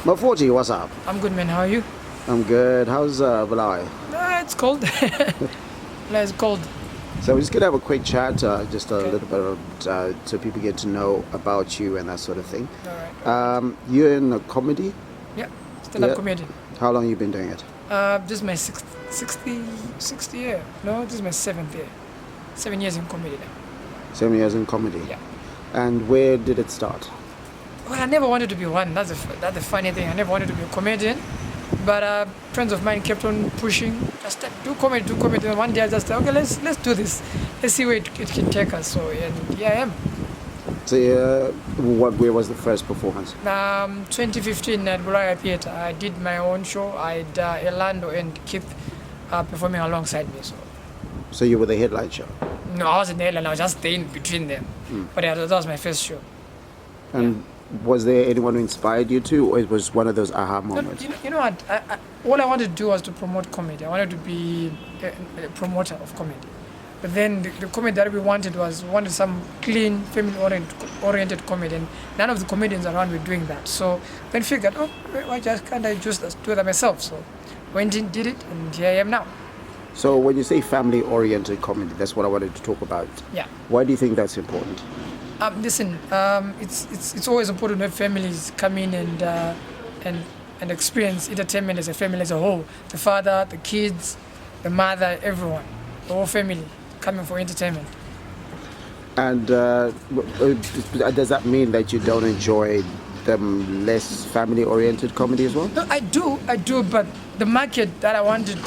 Maforty, what's up? I'm good, man. How are you? I'm good. How's Bulawayo? It's cold. It's cold. So we're just gonna have a quick chat, just a Okay. little bit of, so people get to know about you and that sort of thing. All right. You're in a comedy. Yeah, stand-up Yeah. comedian. How long you been doing it? This is my 60th year. No, this is my 7th year. 7 years in comedy now. 7 years in comedy. Yeah. And where did it start? Well, I never wanted to be one. That's the funny thing. I never wanted to be a comedian. But friends of mine kept on pushing. Just do comedy, do comedy. And one day I just said, okay, let's do this. Let's see where it can take us. So and here I am. So where was the first performance? 2015 at Kwirirayi Theatre, I did my own show. I had Orlando and Keith performing alongside me. So you were the headline show. No, I wasn't there, and I was just staying between them. But yeah, that was my first show. And was there anyone who inspired you to, or it was one of those aha No, moments? you know what? All I wanted to do was to promote comedy. I wanted to be a promoter of comedy. But then the comedy that we wanted some clean, family-oriented comedy, and none of the comedians around were doing that. So then figured, why can't I just do that myself? So went in, did it, and here I am now. So when you say family-oriented comedy, that's what I wanted to talk about. Yeah. Why do you think that's important? Listen, it's always important that families come in and experience entertainment as a family as a whole. The father, the kids, the mother, everyone, the whole family coming for entertainment. And does that mean that you don't enjoy the less family-oriented comedy as well? No, I do, but the market that I wanted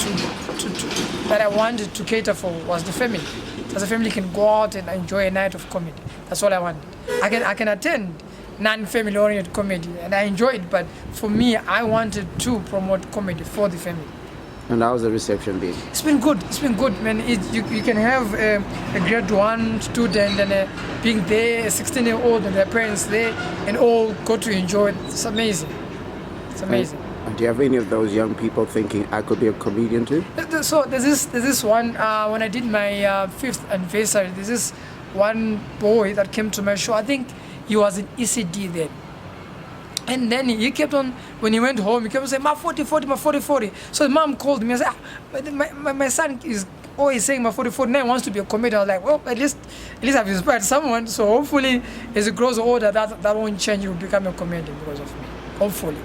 to cater for was the family. So the family can go out and enjoy a night of comedy. That's all I wanted. I can attend non-family oriented comedy and I enjoy it, but for me, I wanted to promote comedy for the family. And how's the reception been? It's been good, man. You can have a grade 1 student and being there, a 16-year-old and their parents there, and all go to enjoy it. It's amazing. It's amazing. And do you have any of those young people thinking, I could be a comedian too? So there's this one, when I did my 5th anniversary, there's this one boy that came to my show. I think he was in ECD then. And then he kept on, when he went home, he kept on saying, Maforty. So his mom called me and said, my son is always saying Maforty. Now he wants to be a comedian. I was like, well, at least I've inspired someone. So hopefully, as he grows older, that won't change. He will become a comedian because of me. Hopefully.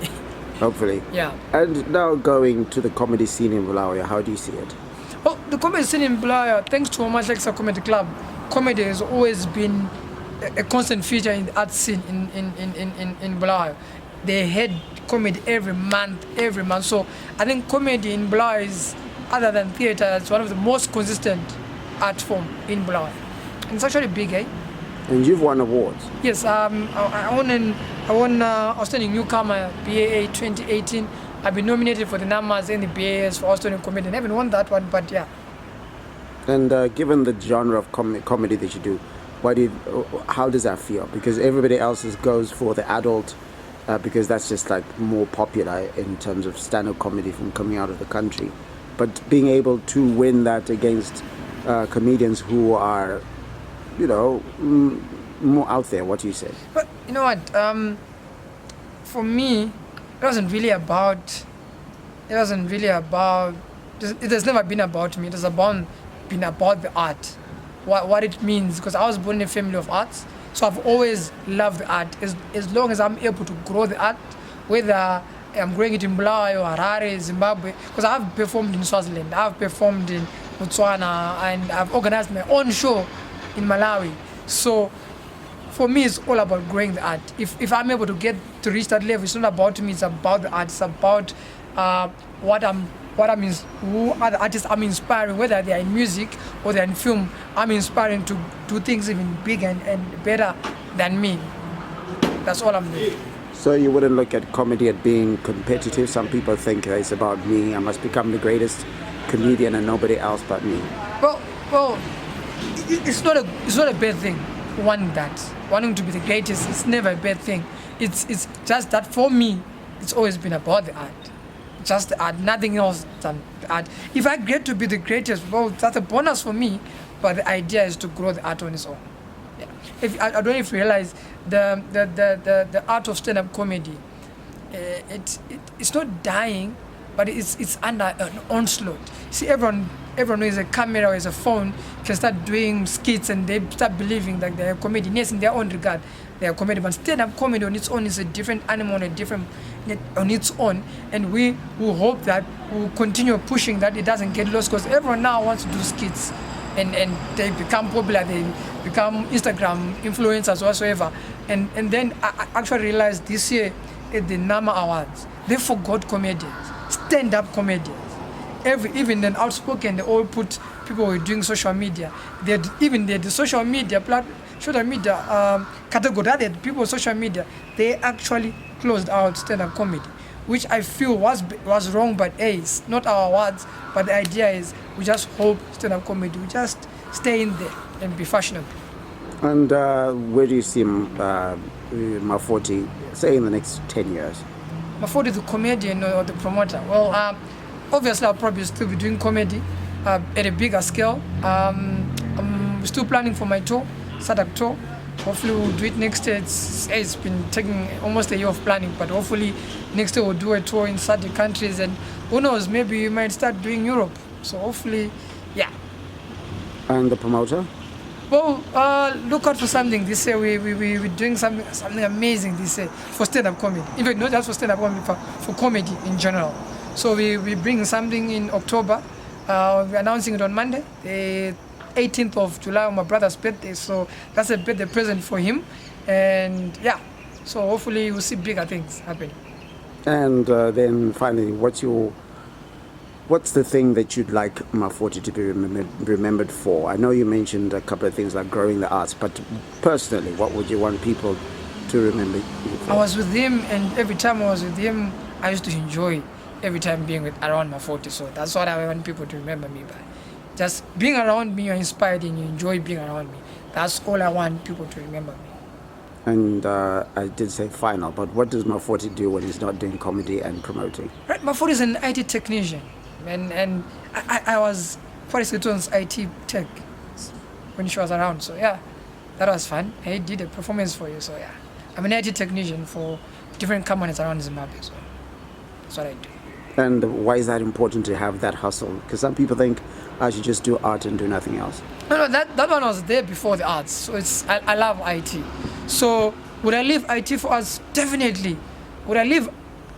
Hopefully. Yeah. And now going to the comedy scene in Bulawayo, how do you see it? Well, the comedy scene in Bulawayo, thanks to Omasheksa Comedy Club, comedy has always been a constant feature in the art scene in Bulawayo. They had comedy every month. So I think comedy in Bulawayo is, other than theatre, it's one of the most consistent art form in Bulawayo. And it's actually big, eh? And you've won awards. Yes, I won Outstanding Newcomer BAA 2018. I've been nominated for the Namas and the BAS for Outstanding Comedian. I haven't won that one, but yeah. And given the genre of comedy that you do, how does that feel? Because everybody else goes for the adult, because that's just like more popular in terms of stand-up comedy from coming out of the country. But being able to win that against comedians who are, more out there, what do you say? But you know what? For me, it wasn't really about. It has never been about me. It has been about the art, what it means. Because I was born in a family of arts, so I've always loved the art. As long as I'm able to grow the art, whether I'm growing it in Bulawayo, Harare, Zimbabwe, because I've performed in Swaziland, I've performed in Botswana, and I've organized my own show in Malawi. So for me, it's all about growing the art. If I'm able to reach that level, it's not about me, it's about the art. It's about who other artists I'm inspiring, whether they are in music or they're in film. I'm inspiring to do things even bigger and better than me. That's all I'm doing. So you wouldn't look at comedy as being competitive? Some people think it's about me, I must become the greatest comedian and nobody else but me. Well, it's not a bad thing. Wanting to be the greatest, it's never a bad thing. It's just that for me, it's always been about the art. Just the art, nothing else than the art. If I get to be the greatest, well, that's a bonus for me, but the idea is to grow the art on its own. Yeah. I don't know if you realize the art of stand-up comedy it's not dying, but it's under an onslaught. See, everyone who has a camera or has a phone can start doing skits, and they start believing that they're comedian. Yes, in their own regard, they're comedy, but stand-up comedy on its own is a different animal on its own, and we will hope that we'll continue pushing that it doesn't get lost, because everyone now wants to do skits, and they become popular, they become Instagram influencers whatsoever, and then I actually realized this year at the NAMA Awards, they forgot comedians, stand-up comedians. Even an outspoken, they all put people who are doing social media. They had the social media category. That had people social media. They actually closed out stand-up comedy, which I feel was wrong. But hey, it's not our awards. But the idea is we just hope stand-up comedy will just stay in there and be fashionable. And where do you see Maforty, say, in the next 10 years? Maforty, the comedian or the promoter? Well, obviously, I'll probably still be doing comedy at a bigger scale. I'm still planning for my tour, standup tour. Hopefully, we'll do it next year. It's been taking almost a year of planning, but hopefully, next year we'll do a tour in certain countries, and who knows, maybe we might start doing Europe. So hopefully, yeah. And the promoter? Well, look out for something this year. We're doing something amazing this year for stand-up comedy. In fact, not just for stand-up comedy, for comedy in general. So we bring something in October. We're announcing it on Monday, the 18th of July, on my brother's birthday. So that's a birthday present for him. And yeah, so hopefully we'll see bigger things happening. And then finally, what's the thing that you'd like Maforty to be remembered for? I know you mentioned a couple of things like growing the arts, but personally, what would you want people to remember you for? I was with him, and every time I was with him, I used to enjoy every time being around Maforty. So that's what I want people to remember me by. Just being around me, you're inspired and you enjoy being around me. That's all I want people to remember me. And I did say final, but what does Maforty do when he's not doing comedy and promoting? Right, Maforty is an IT technician. And I was Paris Hilton's IT tech when she was around. So yeah, that was fun. I did a performance for you. So yeah, I'm an IT technician for different companies around Zimbabwe. So that's what I do. And why is that important to have that hustle? Because some people think I should just do art and do nothing else. No, that one was there before the arts. So I love IT. So would I leave IT for arts? Definitely. Would I leave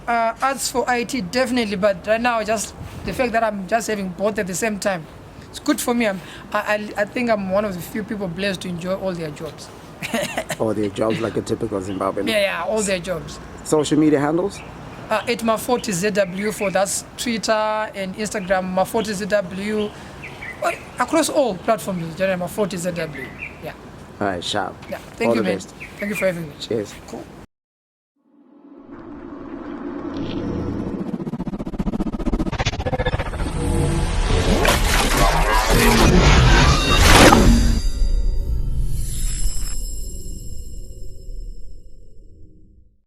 arts for IT? Definitely. But right now, just the fact that I'm just having both at the same time, it's good for me. I think I'm one of the few people blessed to enjoy all their jobs. All their jobs, like a typical Zimbabwean. Yeah, all their jobs. Social media handles? At Maforty ZW, for that's Twitter and Instagram, Maforty ZW. Across all platforms, Maforty ZW. Yeah. All right, sharp. Yeah. Thank all you, the man. best. Thank you for having me. Cheers. Cool.